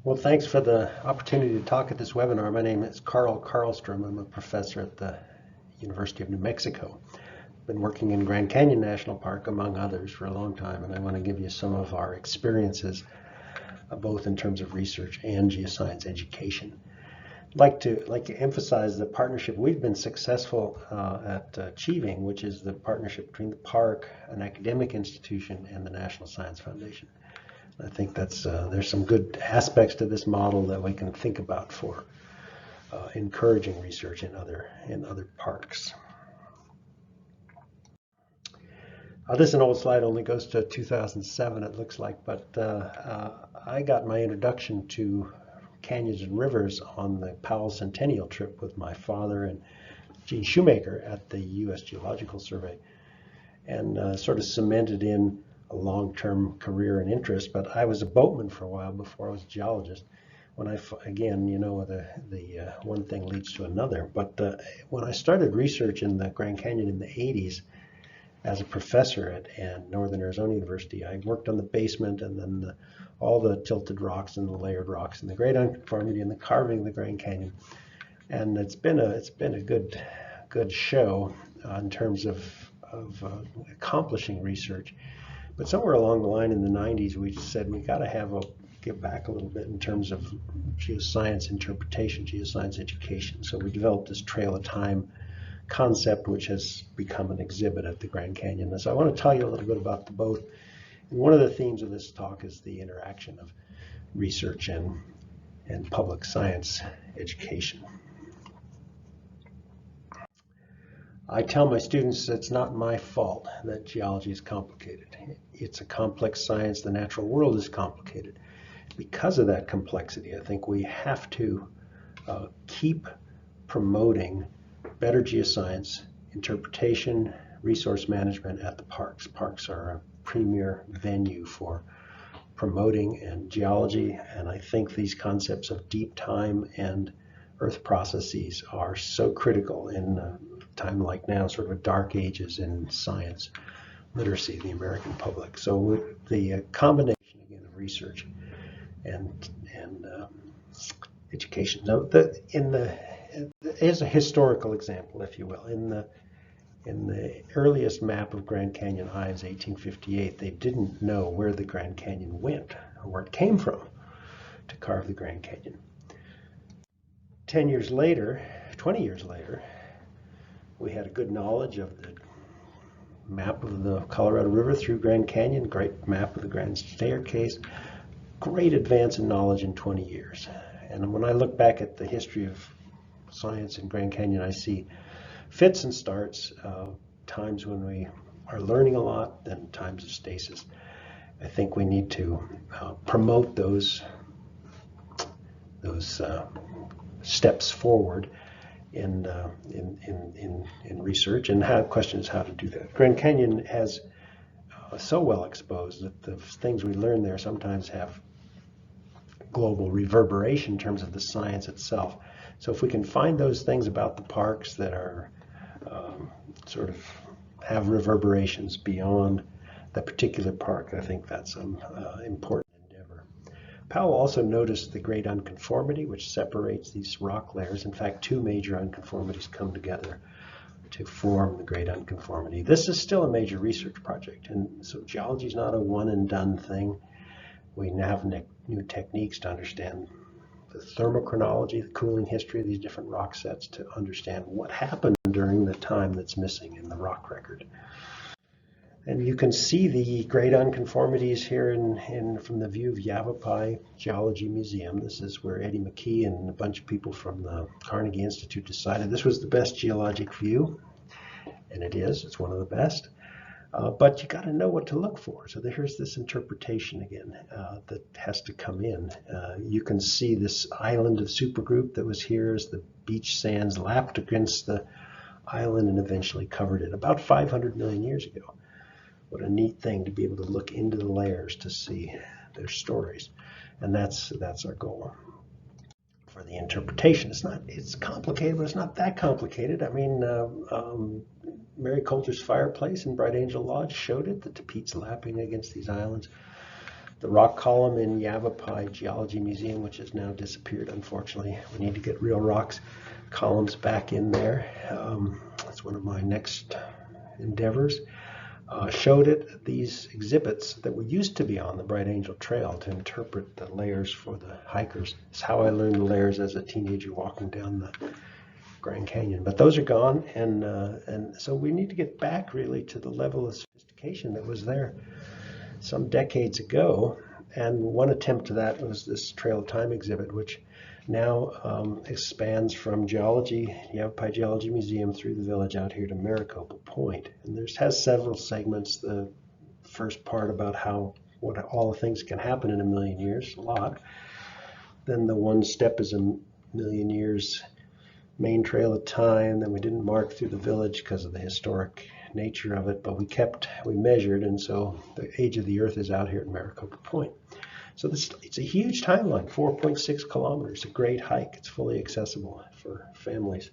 Well, thanks for the opportunity to talk at this webinar. My name is Karl Karlstrom. I'm a professor at the University of New Mexico. I've been working in Grand Canyon National Park, among others, for a long time, and I want to give you some of our experiences, both in terms of research and geoscience education. I'd like to emphasize the partnership we've been successful at achieving, which is the partnership between the park, an academic institution, and the National Science Foundation. I think there's some good aspects to this model that we can think about for encouraging research in other parks. This is an old slide, only goes to 2007 it looks like, but I got my introduction to canyons and rivers on the Powell Centennial trip with my father and Gene Shoemaker at the U.S. Geological Survey, and sort of cemented in a long-term career and interest. But I was a boatman for a while before I was a geologist. When again, you know, the one thing leads to another. But when I started research in the Grand Canyon in the 80s as a professor at Northern Arizona University, I worked on the basement and then all the tilted rocks and the layered rocks and the Great Unconformity and the carving of the Grand Canyon. And it's been a good show in terms of accomplishing research. But somewhere along the line in the 90s, we said we got to give back a little bit in terms of geoscience interpretation, geoscience education. So we developed this Trail of Time concept, which has become an exhibit at the Grand Canyon. And so I want to tell you a little bit about the both. And one of the themes of this talk is the interaction of research and public science education. I tell my students it's not my fault that geology is complicated. It's a complex science. The natural world is complicated. Because of that complexity, I think we have to keep promoting better geoscience, interpretation, resource management at the parks. Parks are a premier venue for promoting and geology, and I think these concepts of deep time and earth processes are so critical in a time like now, sort of a dark ages in science literacy, the American public. So the combination again of research and education. Now, as a historical example, if you will, in the earliest map of Grand Canyon Hives, 1858, they didn't know where the Grand Canyon went or where it came from to carve the Grand Canyon. 10 years later, 20 years later, we had a good knowledge of the map of the Colorado River through Grand Canyon, great map of the Grand Staircase, great advance in knowledge in 20 years. And when I look back at the history of science in Grand Canyon, I see fits and starts, times when we are learning a lot, then times of stasis. I think we need to promote those steps forward in research, and question is how to do that. Grand Canyon has so well exposed that the things we learn there sometimes have global reverberation in terms of the science itself. So if we can find those things about the parks that are sort of have reverberations beyond the particular park, I think that's an important endeavor. Powell also noticed the Great Unconformity, which separates these rock layers. In fact, two major unconformities come together to form the Great Unconformity. This is still a major research project, and so geology is not a one and done thing. We now have new techniques to understand the thermochronology, the cooling history of these different rock sets, to understand what happened during the time that's missing in the rock record. And you can see the Great Unconformities here from the view of Yavapai Geology Museum. This is where Eddie McKee and a bunch of people from the Carnegie Institute decided this was the best geologic view, and it is. It's one of the best. But you got to know what to look for. So here's this interpretation again that has to come in. You can see this island of supergroup that was here as the beach sands lapped against the island and eventually covered it about 500 million years ago. What a neat thing to be able to look into the layers to see their stories. And that's our goal for the interpretation. It's complicated, but it's not that complicated. I mean, Mary Coulter's fireplace in Bright Angel Lodge showed it, the tapetes lapping against these islands. the rock column in Yavapai Geology Museum, which has now disappeared, unfortunately. We need to get real rocks columns back in there. That's one of my next endeavors. Showed it these exhibits that were used to be on the Bright Angel Trail to interpret the layers for the hikers. It's how I learned the layers as a teenager walking down the Grand Canyon. But those are gone, and so we need to get back really to the level of sophistication that was there some decades ago. And one attempt to that was this Trail of Time exhibit, which now expands from Geology, Yavapai Geology Museum, through the village out here to Maricopa Point. And has several segments. The first part about what all the things can happen in a million years, a lot. Then the one step is a million years main Trail of Time. Then we didn't mark through the village because of the historic nature of it, but we measured, and so the age of the Earth is out here at Maricopa Point. So it's a huge timeline, 4.6 kilometers, a great hike. It's fully accessible for families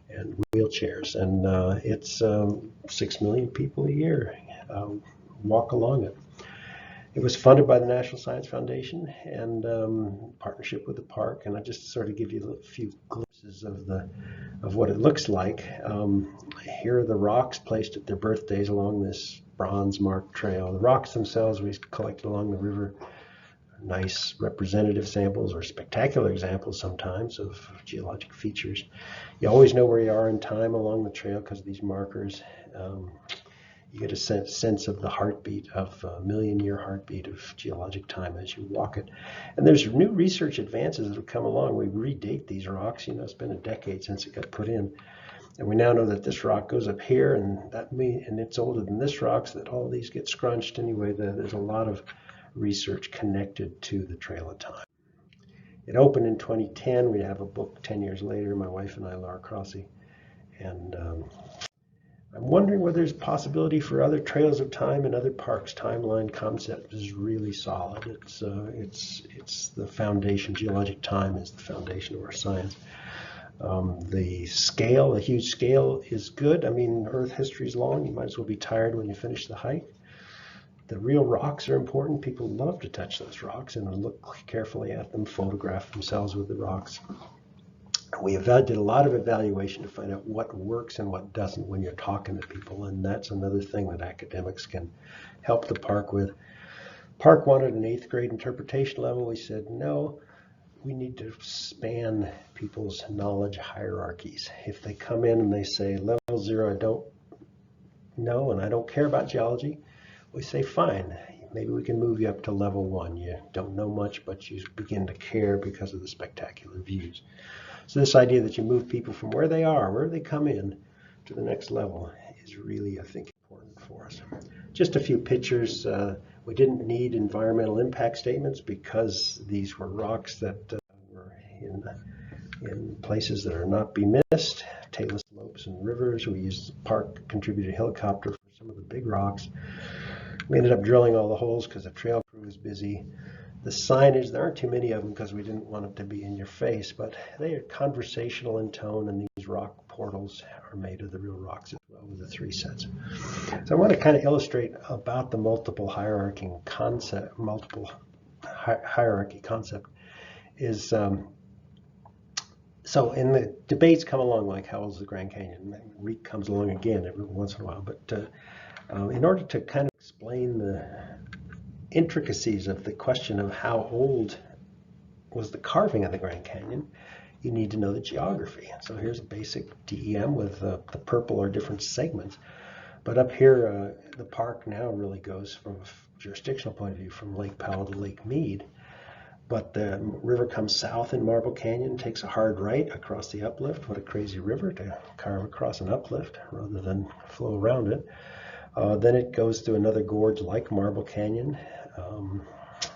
and wheelchairs, and it's 6 million people a year walk along it. It was funded by the National Science Foundation and partnership with the park, and I just sort of give you a few glimpses of what it looks like. Here are the rocks placed at their birthdays along this bronze marked trail. The rocks themselves we collected along the river. Nice representative samples or spectacular examples sometimes of geologic features. You always know where you are in time along the trail because of these markers. You get a sense of the heartbeat of a million-year heartbeat of geologic time as you walk it. And there's new research advances that have come along. We redate these rocks. It's been a decade since it got put in. And we now know that this rock goes up here, and it's older than this rock, so that all these get scrunched. Anyway, there's a lot of research connected to the Trail of Time. It opened in 2010. We have a book 10 years later, my wife and I, Laura Crossie. And I'm wondering whether there's a possibility for other trails of time in other parks. Timeline concept is really solid. It's the foundation. Geologic time is the foundation of our science. The huge scale is good. Earth history is long. You might as well be tired when you finish the hike. The real rocks are important. People love to touch those rocks and look carefully at them, photograph themselves with the rocks. We did a lot of evaluation to find out what works and what doesn't when you're talking to people, and that's another thing that academics can help the park with. Park wanted an 8th grade interpretation level. We said, no, we need to span people's knowledge hierarchies. If they come in and they say, level 0, I don't know and I don't care about geology, we say, fine, maybe we can move you up to level 1. You don't know much, but you begin to care because of the spectacular views. So this idea that you move people from where they are, where they come in, to the next level is really, I think, important for us. Just a few pictures. We didn't need environmental impact statements because these were rocks that were in places that are not be missed, tailless slopes and rivers. We used the park contributed helicopter for some of the big rocks. We ended up drilling all the holes because the trail crew was busy. The signage, there aren't too many of them because we didn't want it to be in your face, but they are conversational in tone, and these rock portals are made of the real rocks as well with the 3 sets. So I want to kind of illustrate about the multiple hierarchy concept is, so in the debates come along like how old is the Grand Canyon? REAP comes along again every once in a while, but in order to kind of explain the intricacies of the question of how old was the carving of the Grand Canyon, you need to know the geography. So here's a basic DEM with the purple are different segments. But up here, the park now really goes from a jurisdictional point of view from Lake Powell to Lake Mead. But the river comes south in Marble Canyon, takes a hard right across the uplift. What a crazy river to carve across an uplift rather than flow around it. Then it goes through another gorge like Marble Canyon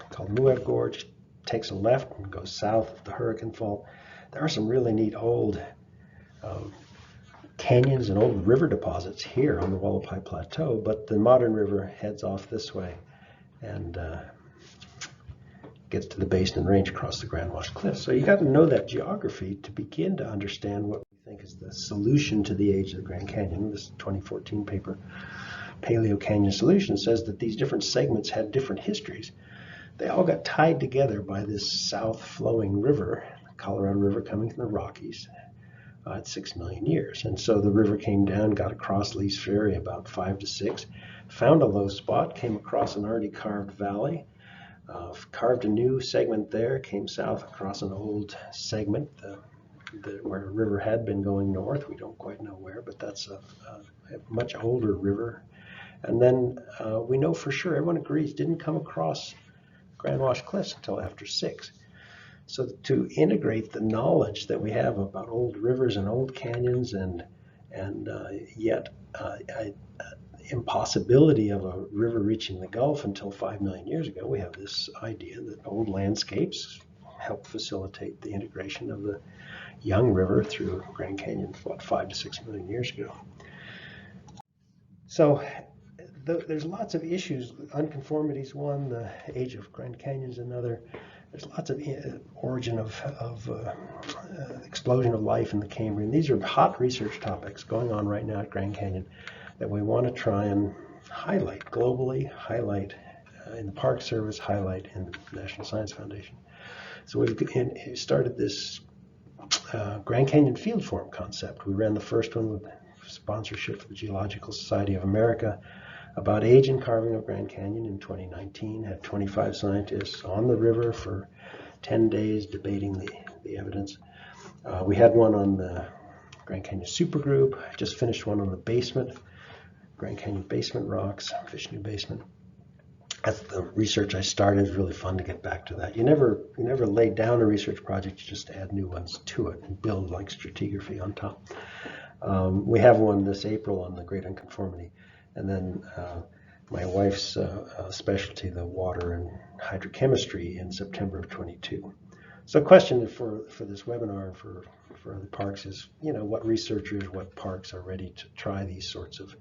called Muev Gorge, takes a left and goes south of the Hurricane Fault. There are some really neat old canyons and old river deposits here on the Yavapai Plateau, but the modern river heads off this way and gets to the Basin and Range across the Grand Wash Cliffs. So you got to know that geography to begin to understand what we think is the solution to the age of the Grand Canyon. This 2014 paper, Paleo Canyon Solution, says that these different segments had different histories. they all got tied together by this south-flowing river, the Colorado River coming from the Rockies, at 6 million years. And so the river came down, got across Lee's Ferry about 5 to 6, found a low spot, came across an already carved valley, carved a new segment there, came south across an old segment where a river had been going north. We don't quite know where, but that's a much older river. And then we know for sure, everyone agrees, didn't come across Grand Wash Cliffs until after 6. So to integrate the knowledge that we have about old rivers and old canyons and yet impossibility of a river reaching the Gulf until 5 million years ago, we have this idea that old landscapes help facilitate the integration of the young river through Grand Canyon, what, 5 to 6 million years ago. So there's lots of issues. Unconformity is one, the age of Grand Canyon is another. There's lots of origin of explosion of life in the Cambrian. These are hot research topics going on right now at Grand Canyon that we want to try and highlight globally, highlight in the Park Service, highlight in the National Science Foundation. So we've started this Grand Canyon Field Forum concept. We ran the first one with sponsorship for the Geological Society of America about age and carving of Grand Canyon in 2019. Had 25 scientists on the river for 10 days debating the evidence. We had one on the Grand Canyon Supergroup. I just finished one on the basement, Grand Canyon basement rocks, Fish New Basement. That's the research I started. It's really fun to get back to that. You never lay down a research project, you just add new ones to it and build like stratigraphy on top. We have one this April on the Great Unconformity. And then my wife's specialty, the water and hydrochemistry, in September of 22. So a question for this webinar and for other parks is, what researchers, what parks are ready to try these sorts of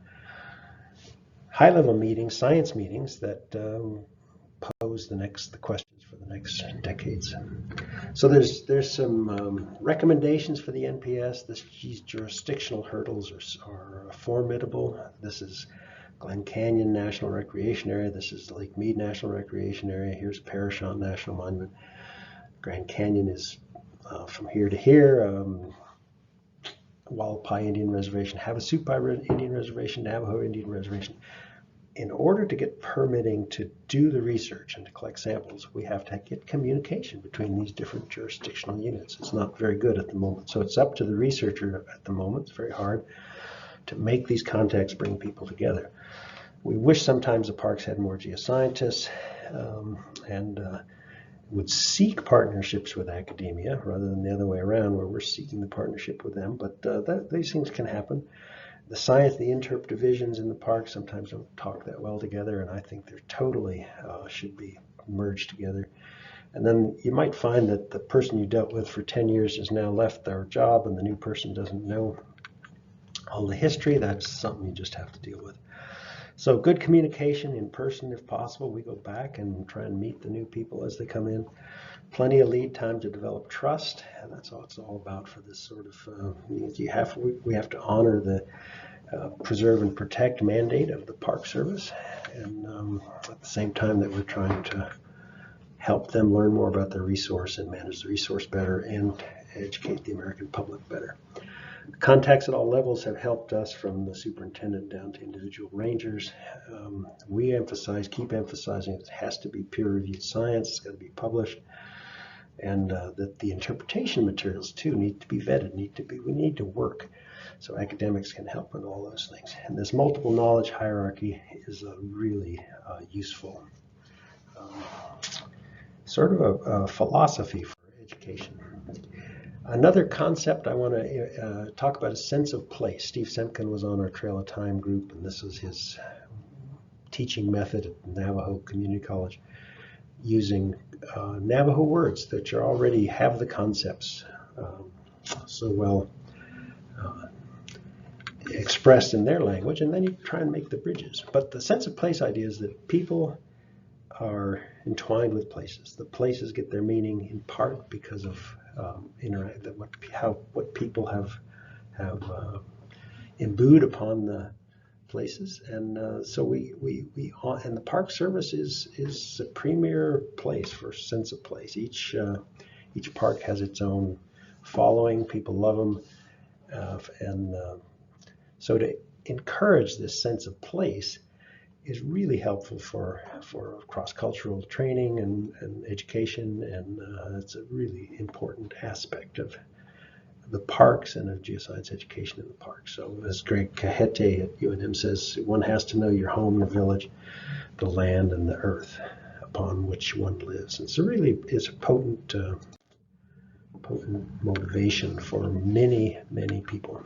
high-level meetings, science meetings that pose the questions for the next decades. So there's some recommendations for the NPS. These jurisdictional hurdles are formidable. This is Glen Canyon National Recreation Area. This is the Lake Mead National Recreation Area. Here's Parashon National Monument. Grand Canyon is from here to here. Yavapai Indian Reservation, Havasupai Indian Reservation, Navajo Indian Reservation. In order to get permitting to do the research and to collect samples, we have to get communication between these different jurisdictional units. It's not very good at the moment. So it's up to the researcher at the moment. It's very hard to make these contacts, bring people together. We wish sometimes the parks had more geoscientists and would seek partnerships with academia rather than the other way around where we're seeking the partnership with them. But these things can happen. The science, the interp divisions in the park sometimes don't talk that well together, and I think they're totally should be merged together. And then you might find that the person you dealt with for 10 years has now left their job and the new person doesn't know all the history. That's something you just have to deal with. So good communication in person if possible. We go back and try and meet the new people as they come in. Plenty of lead time to develop trust, and that's all it's all about for this sort of we have to honor the preserve and protect mandate of the Park Service, and at the same time that we're trying to help them learn more about their resource and manage the resource better and educate the American public better. Contacts at all levels have helped us, from the superintendent down to individual rangers. We keep emphasizing it has to be peer-reviewed science, it's got to be published, and that the interpretation materials too need to be vetted, we need to work. So academics can help with all those things. And this multiple knowledge hierarchy is a really useful sort of a philosophy for education. Another concept I want to talk about is sense of place. Steve Semkin was on our Trail of Time group, and this is his teaching method at Navajo Community College, using Navajo words that you already have the concepts so well expressed in their language, and then you try and make the bridges. But the sense of place idea is that people are entwined with places. The places get their meaning in part because of what people have imbued upon the places, and so and the Park Service is a premier place for sense of place. Each park has its own following. People love them, and so to encourage this sense of place is really helpful for cross-cultural training and education, and it's a really important aspect of the parks and of geoscience education in the parks. So as Greg Cajete at UNM says, one has to know your home, your village, the land, and the earth upon which one lives. And so really is a potent motivation for many, many people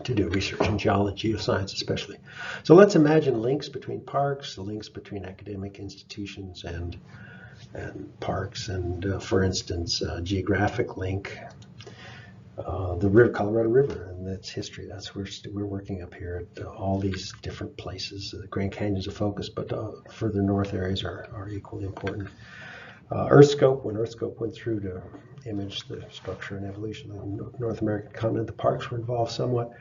to do research in geology, geoscience especially. So let's imagine links between parks, the links between academic institutions and parks, and for instance, geographic link, the Colorado River and its history. That's where we're working up here at all these different places. The Grand Canyon's a focus, but further north areas are equally important. EarthScope, when EarthScope went through to image the structure and evolution of the North American continent, the parks were involved somewhat,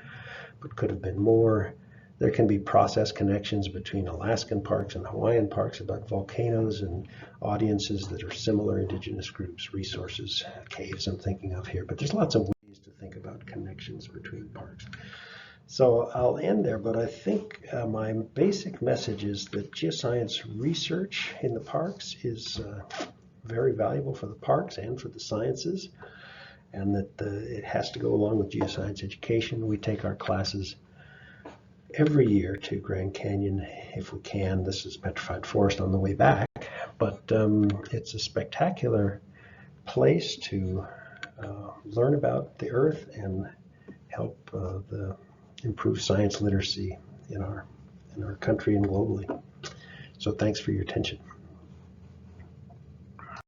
but could have been more. There can be process connections between Alaskan parks and Hawaiian parks about volcanoes and audiences that are similar, indigenous groups, resources, caves I'm thinking of here. But there's lots of ways to think about connections between parks. So I'll end there, but I think my basic message is that geoscience research in the parks is very valuable for the parks and for the sciences, and that it has to go along with geoscience education. We take our classes every year to Grand Canyon if we can. This is petrified forest on the way back, but it's a spectacular place to learn about the earth and help improve science literacy in our country and globally. So thanks for your attention.